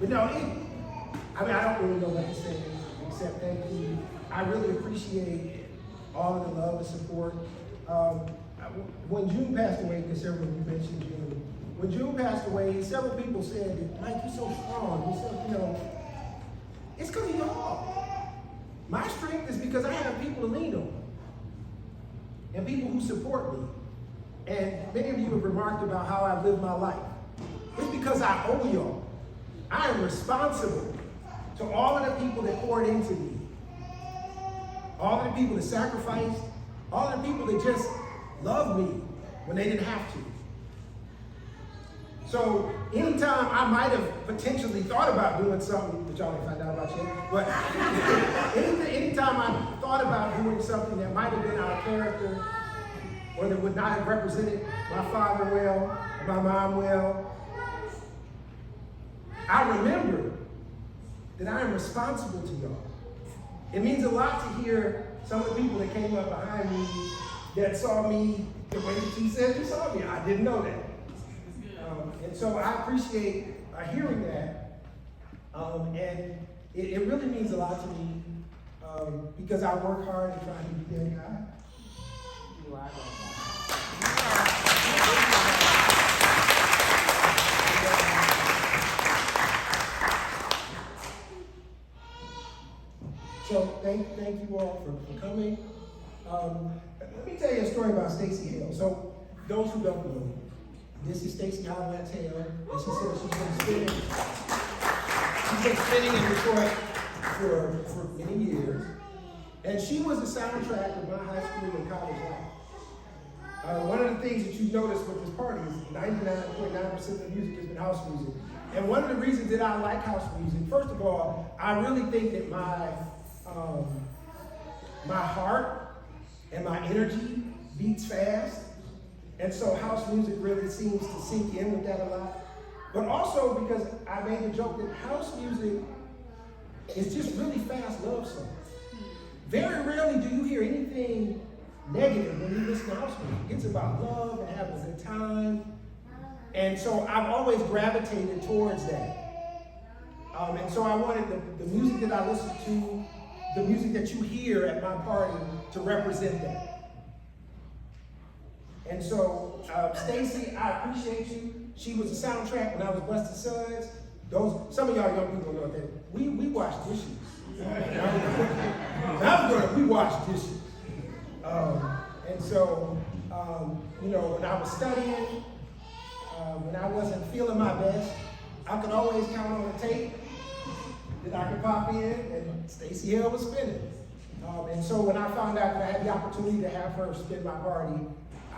But no, I don't really know what to say except thank you. I really appreciate all of the love and support. When June passed away, because several of you mentioned June, when June passed away, several people said that, Mike, you're so strong. You're so, it's because of y'all. My strength is because I have people to lean on and people who support me. And many of you have remarked about how I've lived my life. It's because I owe y'all. I am responsible to all of the people that poured into me, all of the people that sacrificed, all of the people that just loved me when they didn't have to. So anytime I might have potentially thought about doing something, which y'all didn't find out about yet, but anytime I thought about doing something that might have been out of character or that would not have represented my father well, or my mom well, I remember that I am responsible to y'all. It means a lot to hear some of the people that came up behind me that saw me the way that you said you saw me. I didn't know that. And so I appreciate hearing that. And it really means a lot to me because I work hard and try to be that guy. You are. So thank you all for coming. Let me tell you a story about Stacey Hale. So those who don't know, this is Stacey Howland's Hale, and she said she's been spinning in Detroit for many years. And she was the soundtrack of my high school and college life. One of the things that you notice with this party is 99.9% of the music has been house music. And one of the reasons that I like house music, first of all, I really think that my heart and my energy beats fast. And so house music really seems to sink in with that a lot. But also because I made the joke that house music is just really fast love songs. Very rarely do you hear anything negative when you listen to house music. It's about love and having a good time. And so I've always gravitated towards that. And so I wanted the music that I listen to, the music that you hear at my party to represent that. And so, Stacey, I appreciate you. She was the soundtrack when I was Busted Sons. Some of y'all young people don't know that. We wash dishes. We wash dishes. And so, when I was studying, when I wasn't feeling my best, I could always count on a tape that I could pop in, and Stacey Hale was spinning. And so when I found out that I had the opportunity to have her spin my party,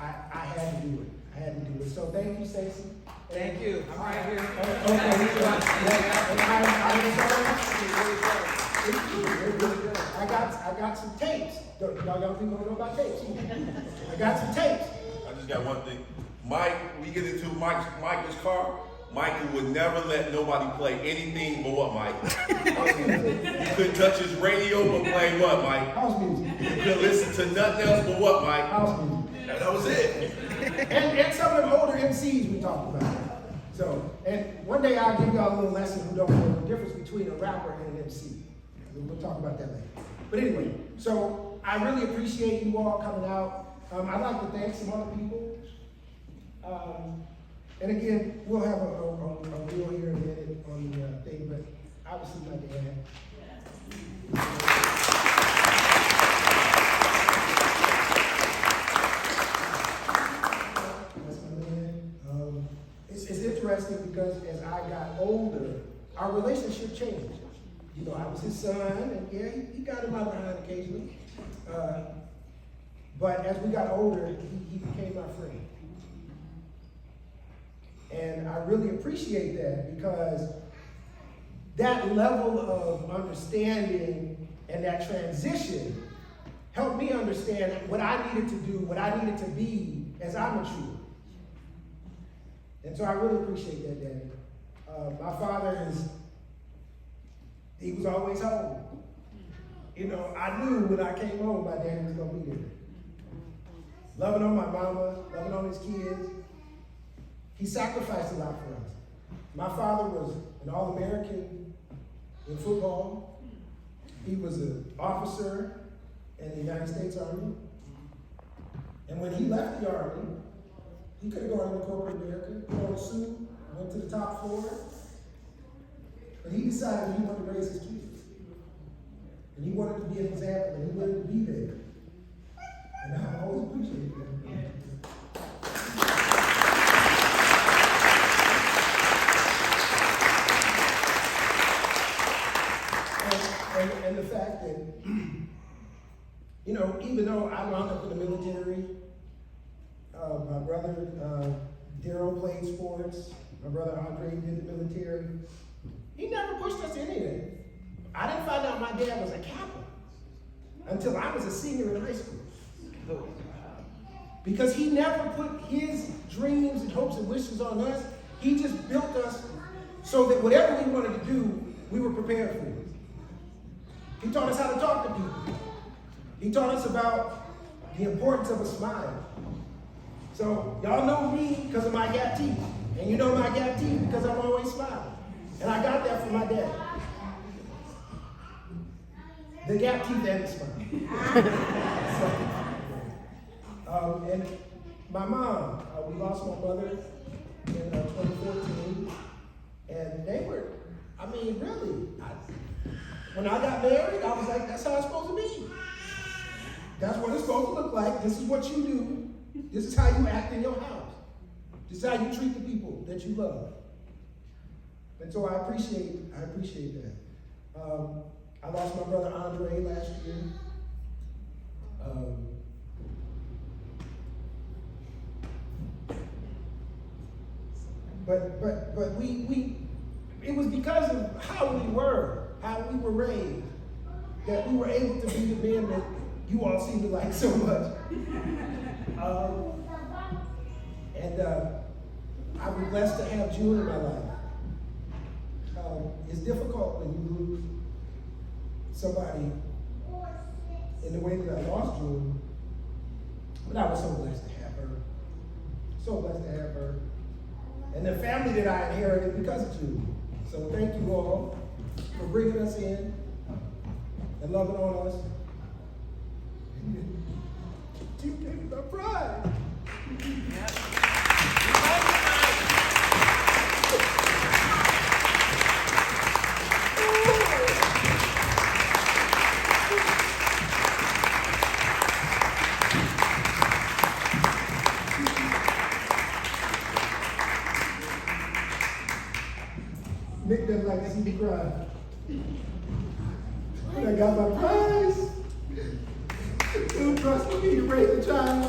I had to do it. I had to do it. So thank you, Stacey. Thank you. I'm right here. I got some tapes. Y'all think I don't know about tapes? I got some tapes. I just got one thing. Mike, we get into Michael's car. Michael would never let nobody play anything but what, Mike? You couldn't touch his radio but play what, Mike? House music. You couldn't listen to nothing else but what, Mike? House music. That was it. and some of the older MCs we talked about. So, and one day I'll give y'all a little lesson who don't know the difference between a rapper and an MC. We'll talk about that later. But anyway, so I really appreciate you all coming out. I'd like to thank some other people. And again, we'll have a reel here in a minute on the thing, but obviously my dad. That's my man. It's interesting because as I got older, our relationship changed. I was his son, and yeah, he got in my behind occasionally. But as we got older, he became my friend. And I really appreciate that because that level of understanding and that transition helped me understand what I needed to do, what I needed to be as I matured. And so I really appreciate that, Daddy. My father he was always home. I knew when I came home, my daddy was going to be there. Loving on my mama, loving on his kids. He sacrificed a lot for us. My father was an All-American in football. He was an officer in the United States Army. And when he left the Army, he could have gone into corporate America, put on a suit, went to the top floor. But he decided he wanted to raise his kids. And he wanted to be an example, and he wanted to be there. And I always appreciate that. And the fact that, you know, even though I wound up in the military, my brother Daryl played sports, my brother Andre did the military, he never pushed us to anything. I didn't find out my dad was a captain until I was a senior in high school. Because he never put his dreams and hopes and wishes on us. He just built us so that whatever we wanted to do, we were prepared for it. He taught us how to talk to people. He taught us about the importance of a smile. So y'all know me because of my gap teeth. And you know my gap teeth because I'm always smiling. And I got that from my dad. The gap teeth and the smile. And my mom, we lost my mother in 2014. And they were, I mean, really, when I got married, I was like, that's how it's supposed to be. That's what it's supposed to look like. This is what you do. This is how you act in your house. This is how you treat the people that you love. And so I appreciate that. I lost my brother Andre last year. But we it was because of how we were raised, that we were able to be the men that you all seem to like so much. I was blessed to have June in my life. It's difficult when you lose somebody in the way that I lost June, but I was so blessed to have her. So blessed to have her. And the family that I inherited because of June. So thank you all for bringing us in and loving on us. You gave me my pride. Nick doesn't like to see me cry. But I got my prize. You trusted me to raise a child.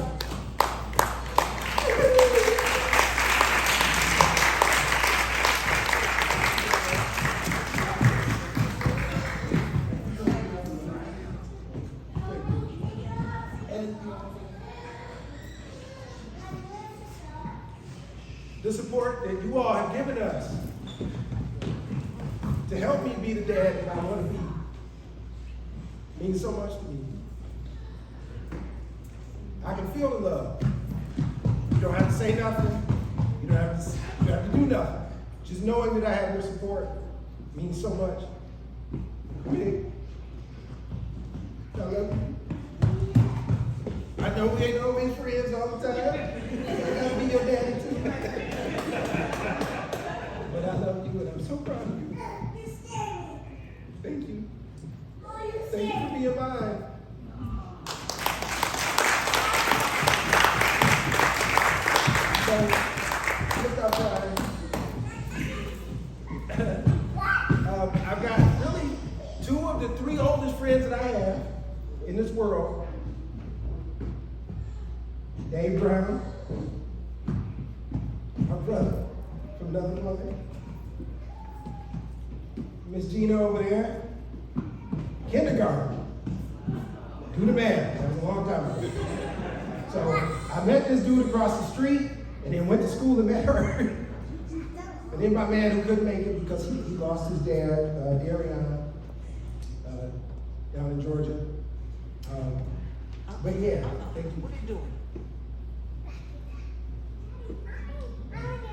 And the support that you all have given us to help me be the dad that I want to be means so much to me. I can feel the love. You don't have to say nothing. You don't have to do nothing. Just knowing that I have your support means so much. I mean, I love you. I know we ain't always friends all the time. I gotta be your daddy too. But I love you and I'm so proud of you. Thank you. Thank you for being mine. So, look outside. I've got really two of the three oldest friends that I have in this world. Dave Brown, my brother from another mother. Miss Gina over there, kindergarten. Do the math, that was a long time ago. So I met this dude across the street and then went to school and met her. And then my man who couldn't make it because he lost his dad, Dariana, down in Georgia. But yeah, thank you. What are you doing?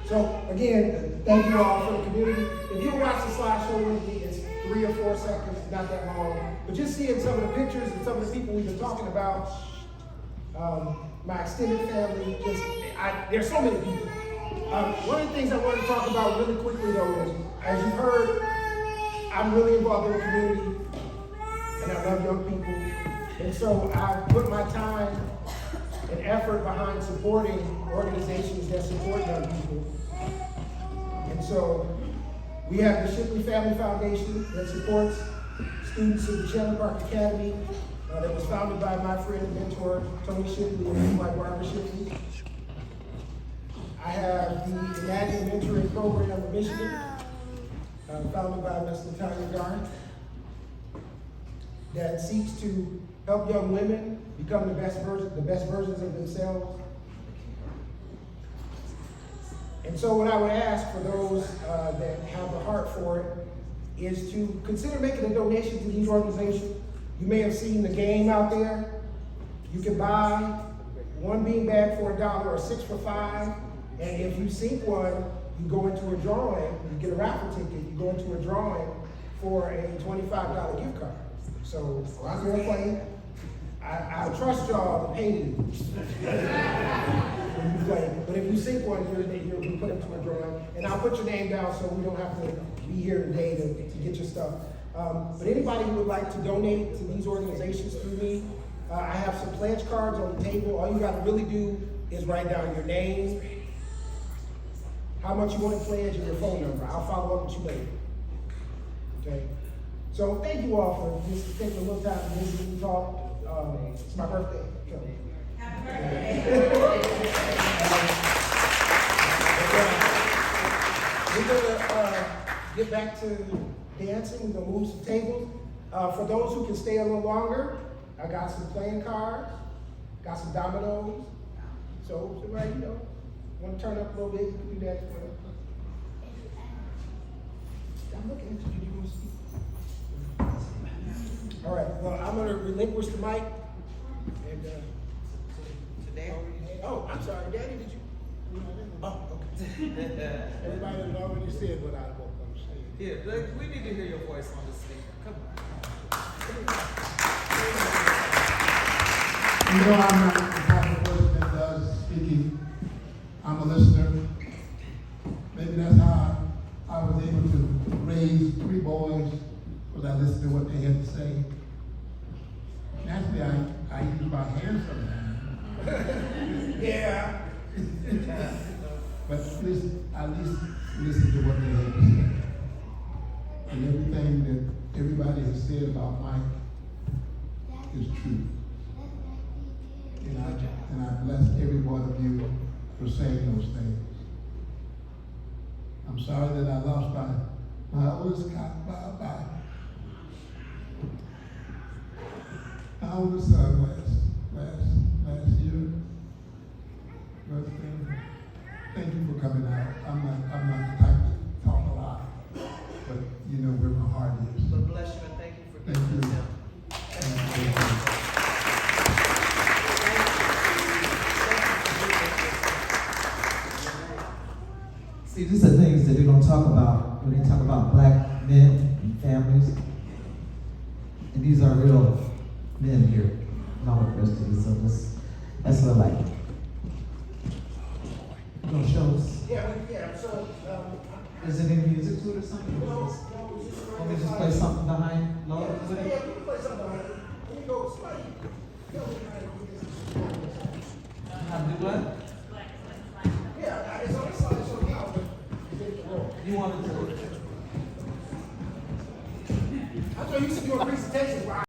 So again, thank you all for the community. If you watch the slideshow with me, it's 3 or 4 seconds, not that long. But just seeing some of the pictures and some of the people we've been talking about, my extended family, there's so many people. One of the things I wanted to talk about really quickly though is, as you've heard, I'm really involved in the community and I love young people. And so I put my time and effort behind supporting organizations that support young people. And so we have the Shipley Family Foundation that supports students of the Cheatham Park Academy that was founded by my friend and mentor, Tony Shipley, and his wife, Barbara Shipley. I have the Imagine Mentoring Program of Michigan, founded by Ms. Latanya Garth, that seeks to help young women become the best versions of themselves. And so what I would ask for those that have the heart for it is to consider making a donation to these organizations. You may have seen the game out there. You can buy 1 beanbag for $1 or 6 for $5. And if you sink one, you go into a drawing, you get a raffle ticket, you go into a drawing for a $25 gift card. So I'm gonna play. I trust y'all to pay me when you play. But if you sink one, you're put into a drawing. And I'll put your name down so we don't have to be here today to get your stuff. But anybody who would like to donate to these organizations through me, I have some pledge cards on the table. All you gotta really do is write down your name, how much you want to pledge, and your phone number. I'll follow up with you later. Okay? So thank you all for just taking a little time to visit and talk. It's my birthday. Happy birthday. We're gonna get back to dancing. We're gonna move some tables. For those who can stay a little longer, I got some playing cards, got some dominoes. So somebody, want to turn up a little bit, you can do that. I'm looking at you. Did you want to speak? All right. Well, I'm going to relinquish the mic. And today. Oh, I'm sorry, Daddy. Did you? Oh, okay. Everybody has already said what I want them to say. Yeah, we need to hear your voice on this thing. Come on. You know, I'm not the type of person that does speaking. I'm a listener. Maybe that's how I was able to raise 3 boys, because I listened to what they had to say. Naturally, I use my hands sometimes. Yeah. But at least listen to what they had to say. And everything that everybody has said about Mike is true. And I bless every one of you for saying those things. I'm sorry that I lost my oldest son last year. But thank you for coming out. I'm not the type to talk a lot, but you know where my heart is. But bless you and thank you for Thank giving you. us Thank you. See, these are things that they don't talk about when they talk about black men and families. And these are real men here, not with Christians. So that's what I like. You gonna show us? Yeah. So, Is it any music to it or something? Want me to just play something behind? No? yeah, we can play something on it. Here you go. Somebody. How to do what? Yeah, it's on the slideshow now, but You wanted to